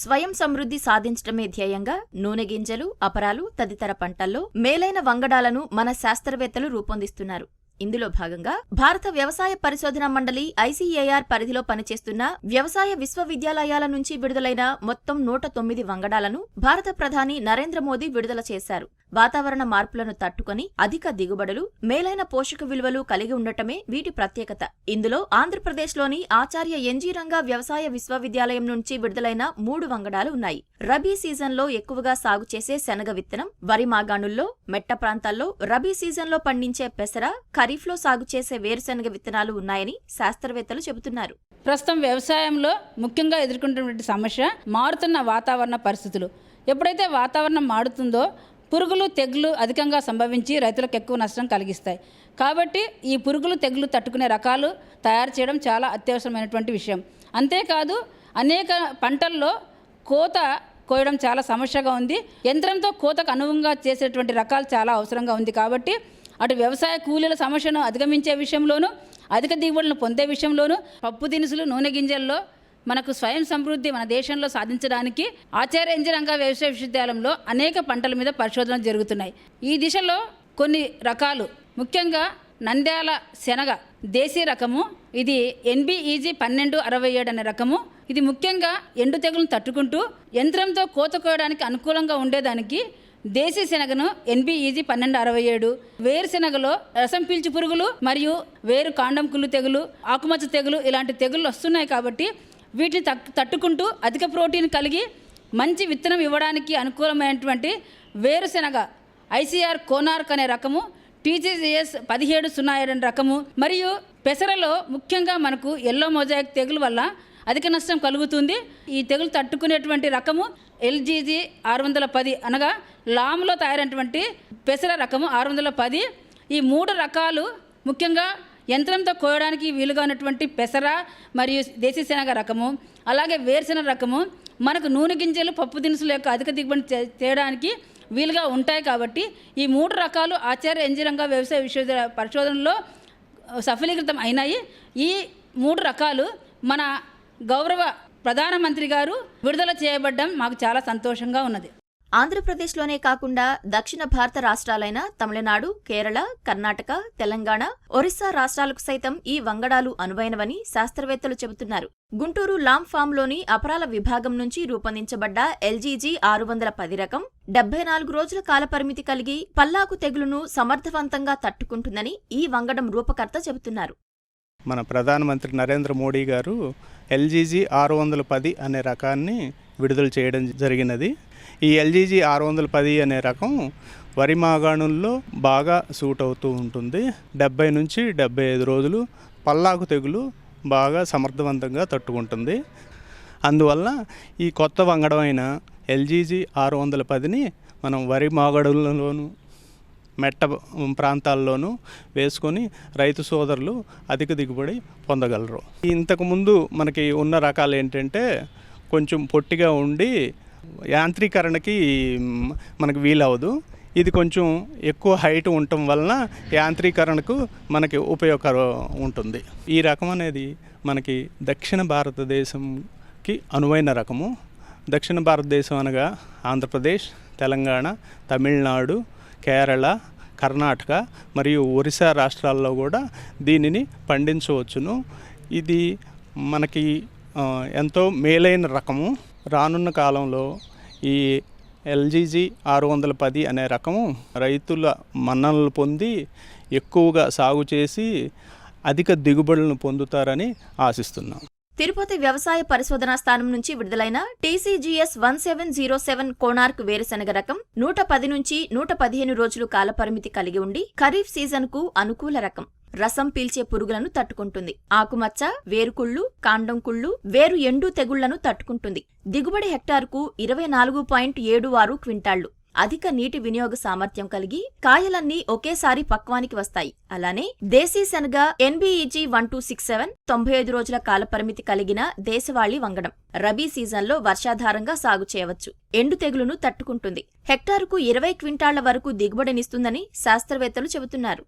స్వయం సమృద్ధి సాధించడమే ధ్యేయంగా నూనె గింజలు, అపరాలు తదితర పంటల్లో మేలైన వంగడాలను మన శాస్త్రవేత్తలు రూపొందిస్తున్నారు. ఇందులో భాగంగా భారత వ్యవసాయ పరిశోధన మండలి ICAR పరిధిలో పనిచేస్తున్న వ్యవసాయ విశ్వవిద్యాలయాల నుంచి విడుదలైన మొత్తం 109 వంగడాలను భారత ప్రధాని నరేంద్ర మోదీ విడుదల చేశారు. వాతావరణ మార్పులను తట్టుకొని అధిక దిగుబడులు, మేలైన పోషక విలువలు కలిగి ఉండటమే వీటి ప్రత్యేకత. ఇందులో ఆంధ్రప్రదేశ్లోని ఆచార్య ఎన్జీ రంగా వ్యవసాయ విశ్వవిద్యాలయం నుంచి విడుదలైన 3 వంగడాలు ఉన్నాయి. రబీ సీజన్లో ఎక్కువగా సాగు చేసే శనగ విత్తనం, వరి మాగాణుల్లో, మెట్ట ప్రాంతాల్లో రబీ సీజన్లో పండించే పెసర, ఖరీఫ్లో సాగు చేసే వేరుశెనగ విత్తనాలు ఉన్నాయని శాస్త్రవేత్తలు చెబుతున్నారు. ప్రస్తుతం వ్యవసాయంలో ముఖ్యంగా ఎదుర్కొంటున్నటువంటి సమస్య మారుతున్న వాతావరణ పరిస్థితులు. ఎప్పుడైతే వాతావరణం మారుతుందో పురుగులు, తెగులు అధికంగా సంభవించి రైతులకు ఎక్కువ నష్టం కలిగిస్తాయి. కాబట్టి ఈ పురుగులు, తెగులు తట్టుకునే రకాలు తయారు చేయడం చాలా అత్యవసరమైనటువంటి విషయం. అంతేకాదు అనేక పంటల్లో కోత కోయడం చాలా సమస్యగా ఉంది. యంత్రంతో కోతకు అనువుగా చేసేటువంటి రకాలు చాలా అవసరంగా ఉంది. కాబట్టి అటు వ్యవసాయ కూలీల సమస్యను అధిగమించే విషయంలోనూ, అధిక దిగుబడులను పొందే విషయంలోనూ పప్పు దినుసులు, నూనె గింజల్లో మనకు స్వయం సమృద్ధి మన దేశంలో సాధించడానికి ఆచార్య ఎన్జీ రంగా వ్యవసాయ విశ్వవిద్యాలయంలో అనేక పంటల మీద పరిశోధనలు జరుగుతున్నాయి. ఈ దిశలో కొన్ని రకాలు, ముఖ్యంగా నంద్యాల శనగ దేశీ రకము, ఇది NBEG 1267 అనే రకము. ఇది ముఖ్యంగా ఎండు తెగులను తట్టుకుంటూ యంత్రంతో కోత కోయడానికి అనుకూలంగా ఉండేదానికి దేశీ శనగను NBEG 1267. వేరుశెనగలో రసం పీల్చి పురుగులు మరియు వేరు కాండం కుళ్ళు తెగులు, ఆకుమచ్చ తెగులు ఇలాంటి తెగుళ్ళు వస్తున్నాయి. కాబట్టి వీటిని తట్టుకుంటూ అధిక ప్రోటీన్ కలిగి మంచి విత్తనం ఇవ్వడానికి అనుకూలమైనటువంటి వేరుశెనగ ICR కోనార్క్ అనే రకము, TGS 1707 అనే రకము. మరియు పెసరలో ముఖ్యంగా మనకు ఎల్లో మొజాయిక్ తెగులు వల్ల అధిక నష్టం కలుగుతుంది. ఈ తెగులు తట్టుకునేటువంటి రకము LGG 610 అనగా లామ్లో తయారైనటువంటి పెసర రకము 610. ఈ 3 రకాలు ముఖ్యంగా యంత్రంతో కోయడానికి వీలుగా ఉన్నటువంటి పెసర మరియు దేశీ శనగ రకము, అలాగే వేరుశెనగ రకము మనకు నూనె గింజలు, పప్పు దినుసుల యొక్క అధిక దిగుబడి చేయడానికి వీలుగా ఉంటాయి. కాబట్టి ఈ 3 రకాలు ఆచార్య ఎన్జీ రంగా వ్యవసాయ విశ్వవిద్యాలయ పరిశోధనలో సఫలీకృతం అయినాయి. ఈ 3 రకాలు మన గౌరవ ప్రధానమంత్రి గారు విడుదల చేయబడ్డం మాకు చాలా సంతోషంగా ఉన్నది. ఆంధ్రప్రదేశ్లోనే కాకుండా దక్షిణ భారత రాష్ట్రాలైన తమిళనాడు, కేరళ, కర్ణాటక, తెలంగాణ, ఒరిస్సా రాష్ట్రాలకు సైతం ఈ వంగడాలు అనువైనవని శాస్త్రవేత్తలు చెబుతున్నారు. గుంటూరు లామ్ ఫామ్లోని అపరాల విభాగం నుంచి రూపొందించబడ్డ LGG 610 రకం 74 రోజుల కాలపరిమితి కలిగి పల్లాకు తెగులును సమర్థవంతంగా తట్టుకుంటుందని ఈ వంగడం రూపకర్త చెబుతున్నారు. మన ప్రధానమంత్రి నరేంద్ర మోడీ గారు LGG 610 అనే రకాన్ని విడుదల చేయడం జరిగినది. ఈ LGG 610 అనే రకం వరి మాగాణుల్లో బాగా సూట్ అవుతూ ఉంటుంది. 70 నుంచి 75 రోజులు పల్లాకు తెగులు బాగా సమర్థవంతంగా తట్టుకుంటుంది. అందువల్ల ఈ కొత్త వంగడమైన LGG 610ని మనం వరి మాగాణుల్లోనూ, మెట్ట ప్రాంతాల్లోనూ వేసుకొని రైతు సోదరులు అధిక దిగుబడి పొందగలరు. ఇంతకుముందు మనకి ఉన్న రకాలు ఏంటంటే కొంచెం పొట్టిగా ఉండి యాంత్రీకరణకి మనకు వీలవదు. ఇది కొంచెం ఎక్కువ హైట్ ఉండటం వలన యాంత్రీకరణకు మనకి ఉపయోగకరం ఉంటుంది. ఈ రకం అనేది మనకి దక్షిణ భారతదేశంకి అనువైన రకము. దక్షిణ భారతదేశం అనగా ఆంధ్రప్రదేశ్, తెలంగాణ, తమిళనాడు, కేరళ, కర్ణాటక మరియు ఒరిస్సా రాష్ట్రాల్లో కూడా దీనిని పండించవచ్చును. ఇది మనకి ఎంతో మేలైన రకము. రానున్న కాలంలో ఈ LGG 610 అనే రకము రైతుల మన్ననలు పొంది ఎక్కువగా సాగు చేసి అధిక దిగుబడులను పొందుతారని ఆశిస్తున్నాం. తిరుపతి వ్యవసాయ పరిశోధనా స్థానం నుంచి విడుదలైన TCGS 1707 కోనార్క్ వేరుశెనగ రకం 110 నుంచి 115 రోజులు కాలపరిమితి కలిగి ఉండి ఖరీఫ్ సీజన్కు అనుకూల రకం. రసం పీల్చే పురుగులను తట్టుకుంటుంది. ఆకుమచ్చ, వేరుకుళ్ళు, కాండం కుళ్ళు, వేరు ఎండు తెగుళ్లను తట్టుకుంటుంది. దిగుబడి హెక్టారుకు 24.76 క్వింటాళ్లు. అధిక నీటి వినియోగ సామర్థ్యం కలిగి కాయలన్నీ ఒకేసారి పక్వానికి వస్తాయి. అలానే దేశీ శనగ NBEG 1267 95 రోజుల కాలపరిమితి కలిగిన దేశవాళీ వంగడం. రబీ సీజన్లో వర్షాధారంగా సాగు చేయవచ్చు. ఎండు తెగులును తట్టుకుంటుంది. హెక్టారుకు 20 క్వింటాళ్ల వరకు దిగుబడినిస్తుందని శాస్త్రవేత్తలు చెబుతున్నారు.